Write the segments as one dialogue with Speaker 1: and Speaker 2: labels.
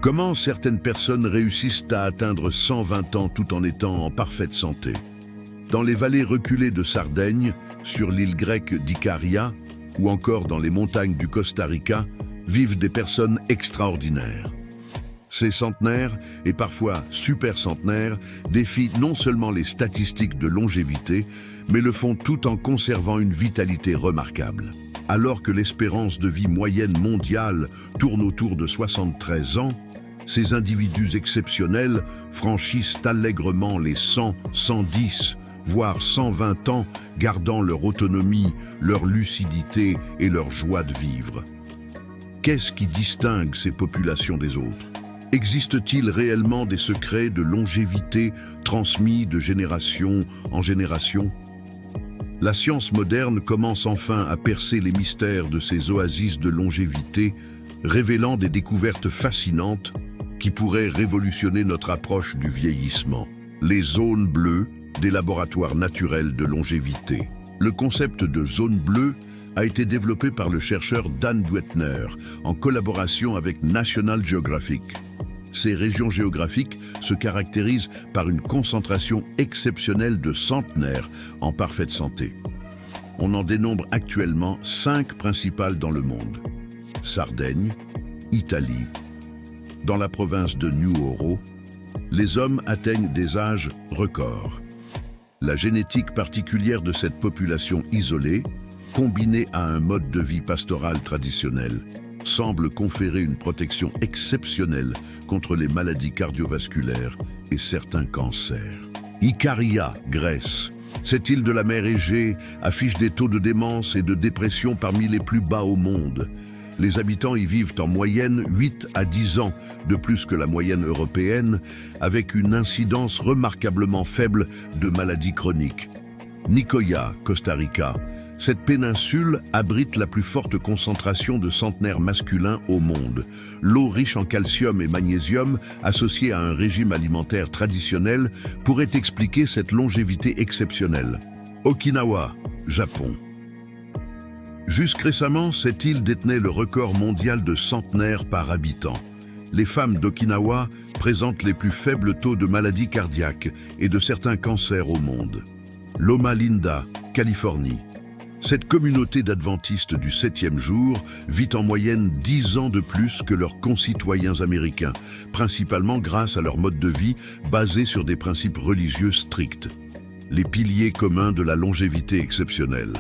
Speaker 1: Comment certaines personnes réussissent à atteindre 120 ans tout en étant en parfaite santé? Dans les vallées reculées de Sardaigne, sur l'île grecque d'Icaria ou encore dans les montagnes du Costa Rica, vivent des personnes extraordinaires. Ces centenaires, et parfois super centenaires, défient non seulement les statistiques de longévité, mais le font tout en conservant une vitalité remarquable. Alors que l'espérance de vie moyenne mondiale tourne autour de 73 ans, ces individus exceptionnels franchissent allègrement les 100, 110, voire 120 ans, gardant leur autonomie, leur lucidité et leur joie de vivre. Qu'est-ce qui distingue ces populations des autres? Existe-t-il réellement des secrets de longévité transmis de génération en génération? La science moderne commence enfin à percer les mystères de ces oasis de longévité, révélant des découvertes fascinantes qui pourraient révolutionner notre approche du vieillissement. Les zones bleues, des laboratoires naturels de longévité. Le concept de zone bleue a été développé par le chercheur Dan Buettner en collaboration avec National Geographic. Ces régions géographiques se caractérisent par une concentration exceptionnelle de centenaires en parfaite santé. On en dénombre actuellement 5 principales dans le monde. Sardaigne, Italie. Dans la province de Nuoro, les hommes atteignent des âges records. La génétique particulière de cette population isolée, combinée à un mode de vie pastoral traditionnel, semble conférer une protection exceptionnelle contre les maladies cardiovasculaires et certains cancers. Icaria, Grèce. Cette île de la mer Égée affiche des taux de démence et de dépression parmi les plus bas au monde. Les habitants y vivent en moyenne 8 à 10 ans de plus que la moyenne européenne, avec une incidence remarquablement faible de maladies chroniques. Nicoya, Costa Rica. Cette péninsule abrite la plus forte concentration de centenaires masculins au monde. L'eau riche en calcium et magnésium, associée à un régime alimentaire traditionnel, pourrait expliquer cette longévité exceptionnelle. Okinawa, Japon. Jusque récemment, cette île détenait le record mondial de centenaires par habitant. Les femmes d'Okinawa présentent les plus faibles taux de maladies cardiaques et de certains cancers au monde. Loma Linda, Californie. Cette communauté d'adventistes du 7e jour vit en moyenne 10 ans de plus que leurs concitoyens américains, principalement grâce à leur mode de vie basé sur des principes religieux stricts. Les piliers communs de la longévité exceptionnelle.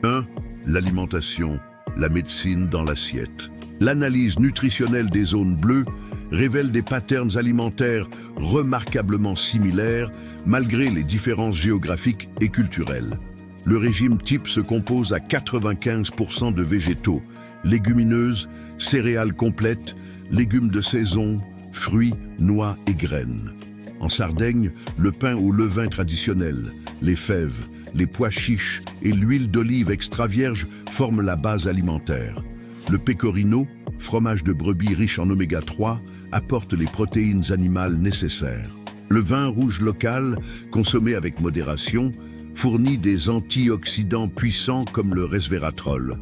Speaker 1: 1. L'alimentation, la médecine dans l'assiette. L'analyse nutritionnelle des zones bleues révèle des patterns alimentaires remarquablement similaires malgré les différences géographiques et culturelles. Le régime type se compose à 95% de végétaux, légumineuses, céréales complètes, légumes de saison, fruits, noix et graines. En Sardaigne, le pain au levain traditionnel, les fèves, les pois chiches et l'huile d'olive extra vierge forment la base alimentaire. Le pecorino, fromage de brebis riche en oméga 3, apporte les protéines animales nécessaires. Le vin rouge local, consommé avec modération, fournit des antioxydants puissants comme le resveratrol.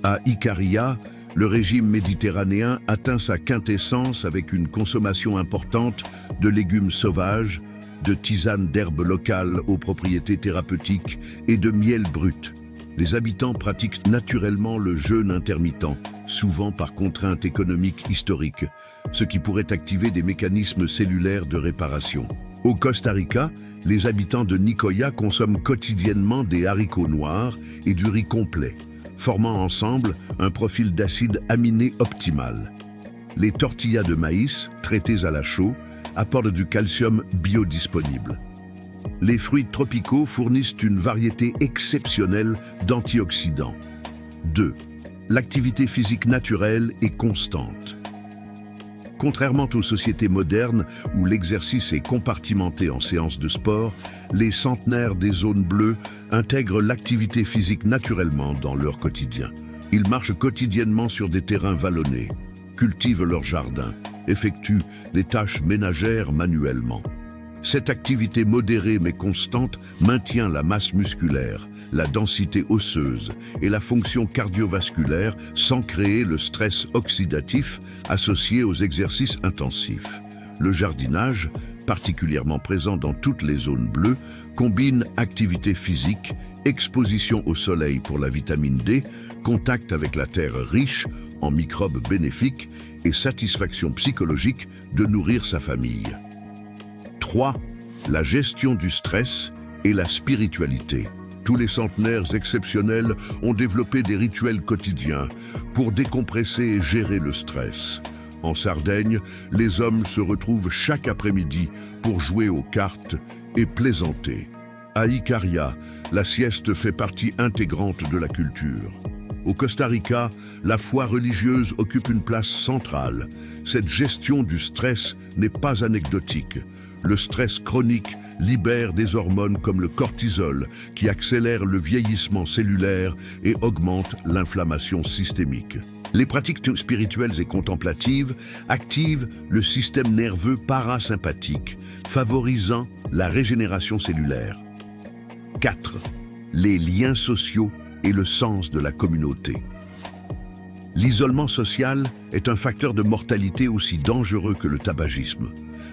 Speaker 1: À Icaria, le régime méditerranéen atteint sa quintessence avec une consommation importante de légumes sauvages, de tisanes d'herbes locales aux propriétés thérapeutiques et de miel brut. Les habitants pratiquent naturellement le jeûne intermittent, souvent par contrainte économique historique, ce qui pourrait activer des mécanismes cellulaires de réparation. Au Costa Rica, les habitants de Nicoya consomment quotidiennement des haricots noirs et du riz complet, formant ensemble un profil d'acide aminé optimal. Les tortillas de maïs, traitées à la chaux, apportent du calcium biodisponible. Les fruits tropicaux fournissent une variété exceptionnelle d'antioxydants. 2. L'activité physique naturelle est constante. Contrairement aux sociétés modernes où l'exercice est compartimenté en séances de sport, les centenaires des zones bleues intègrent l'activité physique naturellement dans leur quotidien. Ils marchent quotidiennement sur des terrains vallonnés, cultivent leur jardin, effectuent des tâches ménagères manuellement. Cette activité modérée mais constante maintient la masse musculaire, la densité osseuse et la fonction cardiovasculaire sans créer le stress oxydatif associé aux exercices intensifs. Le jardinage, particulièrement présent dans toutes les zones bleues, combine activité physique, exposition au soleil pour la vitamine D, contact avec la terre riche en microbes bénéfiques et satisfaction psychologique de nourrir sa famille. 3. La gestion du stress et la spiritualité. Tous les centenaires exceptionnels ont développé des rituels quotidiens pour décompresser et gérer le stress. En Sardaigne, les hommes se retrouvent chaque après-midi pour jouer aux cartes et plaisanter. À Icaria, la sieste fait partie intégrante de la culture. Au Costa Rica, la foi religieuse occupe une place centrale. Cette gestion du stress n'est pas anecdotique. Le stress chronique libère des hormones comme le cortisol qui accélère le vieillissement cellulaire et augmente l'inflammation systémique. Les pratiques spirituelles et contemplatives activent le système nerveux parasympathique, favorisant la régénération cellulaire. 4. Les liens sociaux et le sens de la communauté. L'isolement social est un facteur de mortalité aussi dangereux que le tabagisme.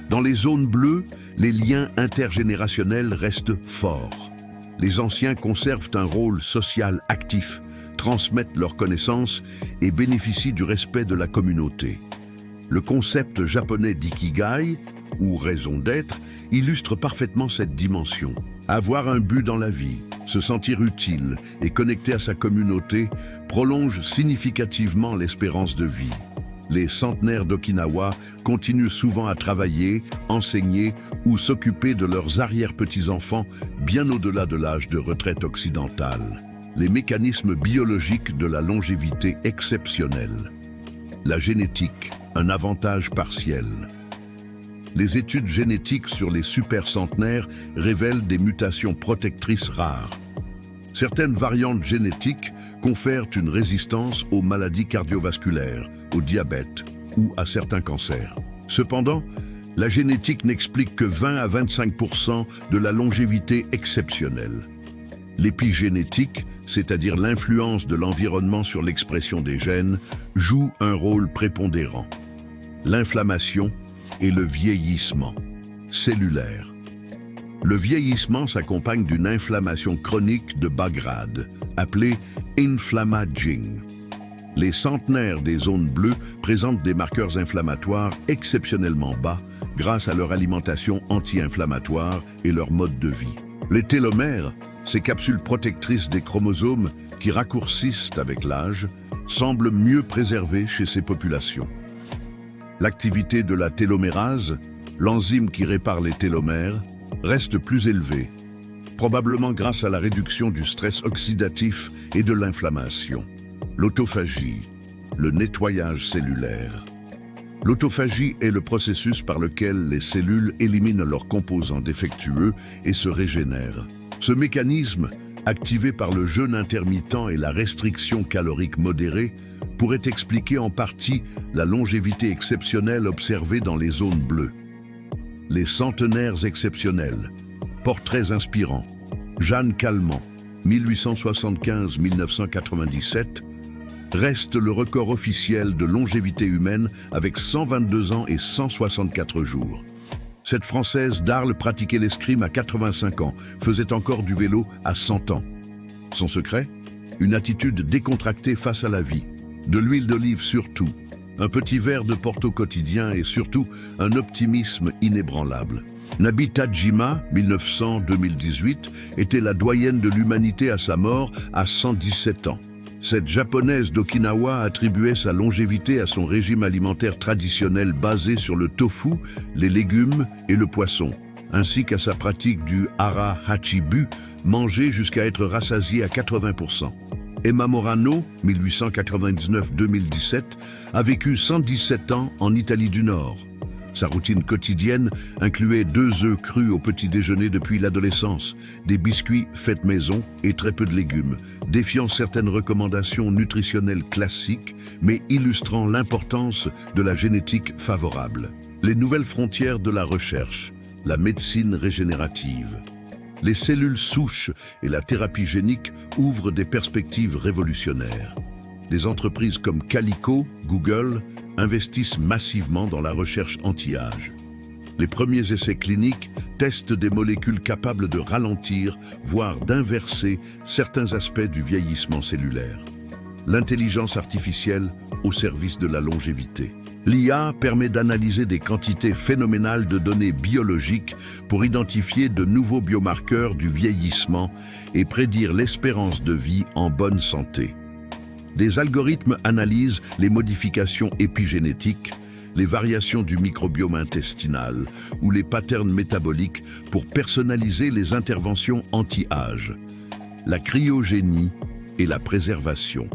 Speaker 1: Dans les zones bleues, les liens intergénérationnels restent forts. Les anciens conservent un rôle social actif, transmettent leurs connaissances et bénéficient du respect de la communauté. Le concept japonais d'ikigai, ou raison d'être, illustre parfaitement cette dimension. Avoir un but dans la vie, se sentir utile et connecté à sa communauté prolonge significativement l'espérance de vie. Les centenaires d'Okinawa continuent souvent à travailler, enseigner ou s'occuper de leurs arrière-petits-enfants bien au-delà de l'âge de retraite occidentale. Les mécanismes biologiques de la longévité exceptionnelle. La génétique, un avantage partiel. Les études génétiques sur les supercentenaires révèlent des mutations protectrices rares. Certaines variantes génétiques confèrent une résistance aux maladies cardiovasculaires, au diabète ou à certains cancers. Cependant, la génétique n'explique que 20 à 25% de la longévité exceptionnelle. L'épigénétique, c'est-à-dire l'influence de l'environnement sur l'expression des gènes, joue un rôle prépondérant. L'inflammation et le vieillissement cellulaire. Le vieillissement s'accompagne d'une inflammation chronique de bas grade, appelée inflammaging. Les centenaires des zones bleues présentent des marqueurs inflammatoires exceptionnellement bas grâce à leur alimentation anti-inflammatoire et leur mode de vie. Les télomères, ces capsules protectrices des chromosomes qui raccourcissent avec l'âge, semblent mieux préservées chez ces populations. L'activité de la télomérase, l'enzyme qui répare les télomères, reste plus élevée, probablement grâce à la réduction du stress oxydatif et de l'inflammation. L'autophagie, le nettoyage cellulaire. L'autophagie est le processus par lequel les cellules éliminent leurs composants défectueux et se régénèrent. Ce mécanisme, activé par le jeûne intermittent et la restriction calorique modérée, pourrait expliquer en partie la longévité exceptionnelle observée dans les zones bleues. Les centenaires exceptionnels, portraits inspirants. Jeanne Calment, 1875-1997, reste le record officiel de longévité humaine avec 122 ans et 164 jours. Cette Française d'Arles pratiquait l'escrime à 85 ans, faisait encore du vélo à 100 ans. Son secret? Une attitude décontractée face à la vie. De l'huile d'olive surtout, un petit verre de Porto quotidien et surtout un optimisme inébranlable. Nabi Tajima, 1900-2018, était la doyenne de l'humanité à sa mort à 117 ans. Cette japonaise d'Okinawa attribuait sa longévité à son régime alimentaire traditionnel basé sur le tofu, les légumes et le poisson, ainsi qu'à sa pratique du hara hachibu, manger jusqu'à être rassasié à 80%. Emma Morano, 1899-2017, a vécu 117 ans en Italie du Nord. Sa routine quotidienne incluait 2 œufs crus au petit déjeuner depuis l'adolescence, des biscuits faits maison et très peu de légumes, défiant certaines recommandations nutritionnelles classiques, mais illustrant l'importance de la génétique favorable. Les nouvelles frontières de la recherche. la médecine régénérative. Les cellules souches et la thérapie génique ouvrent des perspectives révolutionnaires. Des entreprises comme Calico, Google, investissent massivement dans la recherche anti-âge. Les premiers essais cliniques testent des molécules capables de ralentir, voire d'inverser certains aspects du vieillissement cellulaire. L'intelligence artificielle au service de la longévité. L'IA permet d'analyser des quantités phénoménales de données biologiques pour identifier de nouveaux biomarqueurs du vieillissement et prédire l'espérance de vie en bonne santé. Des algorithmes analysent les modifications épigénétiques, les variations du microbiome intestinal ou les patterns métaboliques pour personnaliser les interventions anti-âge, la cryogénie et la préservation.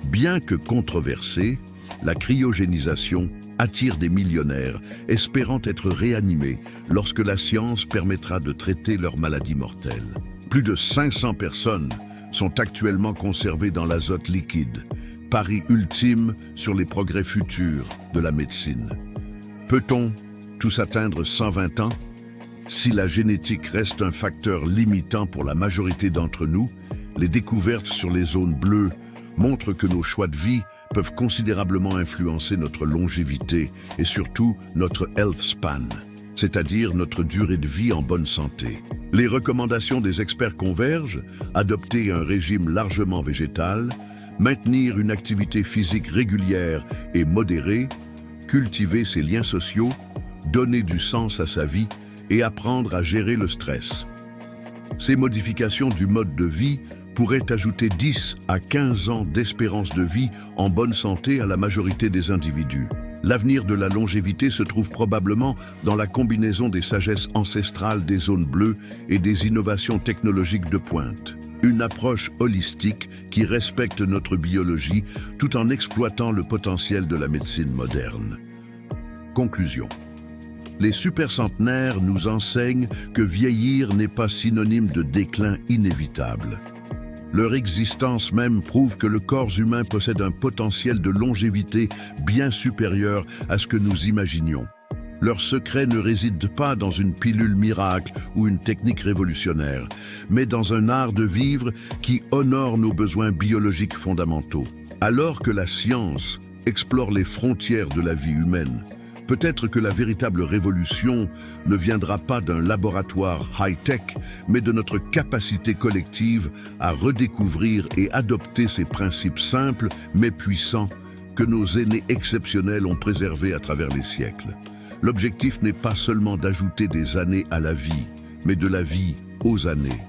Speaker 1: Bien que controversée, la cryogénisation attire des millionnaires espérant être réanimés lorsque la science permettra de traiter leurs maladies mortelles. Plus de 500 personnes sont actuellement conservées dans l'azote liquide, pari ultime sur les progrès futurs de la médecine. Peut-on tous atteindre 120 ans? Si la génétique reste un facteur limitant pour la majorité d'entre nous, les découvertes sur les zones bleues montrent que nos choix de vie peuvent considérablement influencer notre longévité et surtout notre health span, c'est-à-dire notre durée de vie en bonne santé. Les recommandations des experts convergent: adopter un régime largement végétal, maintenir une activité physique régulière et modérée, cultiver ses liens sociaux, donner du sens à sa vie et apprendre à gérer le stress. Ces modifications du mode de vie pourraient ajouter 10 à 15 ans d'espérance de vie en bonne santé à la majorité des individus. L'avenir de la longévité se trouve probablement dans la combinaison des sagesses ancestrales des zones bleues et des innovations technologiques de pointe. Une approche holistique qui respecte notre biologie tout en exploitant le potentiel de la médecine moderne. Conclusion. Les supercentenaires nous enseignent que vieillir n'est pas synonyme de déclin inévitable. Leur existence même prouve que le corps humain possède un potentiel de longévité bien supérieur à ce que nous imaginions. Leur secret ne réside pas dans une pilule miracle ou une technique révolutionnaire, mais dans un art de vivre qui honore nos besoins biologiques fondamentaux. Alors que la science explore les frontières de la vie humaine, peut-être que la véritable révolution ne viendra pas d'un laboratoire high-tech, mais de notre capacité collective à redécouvrir et adopter ces principes simples mais puissants que nos aînés exceptionnels ont préservés à travers les siècles. L'objectif n'est pas seulement d'ajouter des années à la vie, mais de la vie aux années.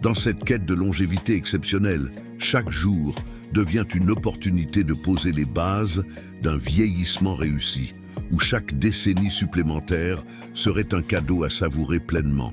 Speaker 1: Dans cette quête de longévité exceptionnelle, chaque jour devient une opportunité de poser les bases d'un vieillissement réussi, où chaque décennie supplémentaire serait un cadeau à savourer pleinement.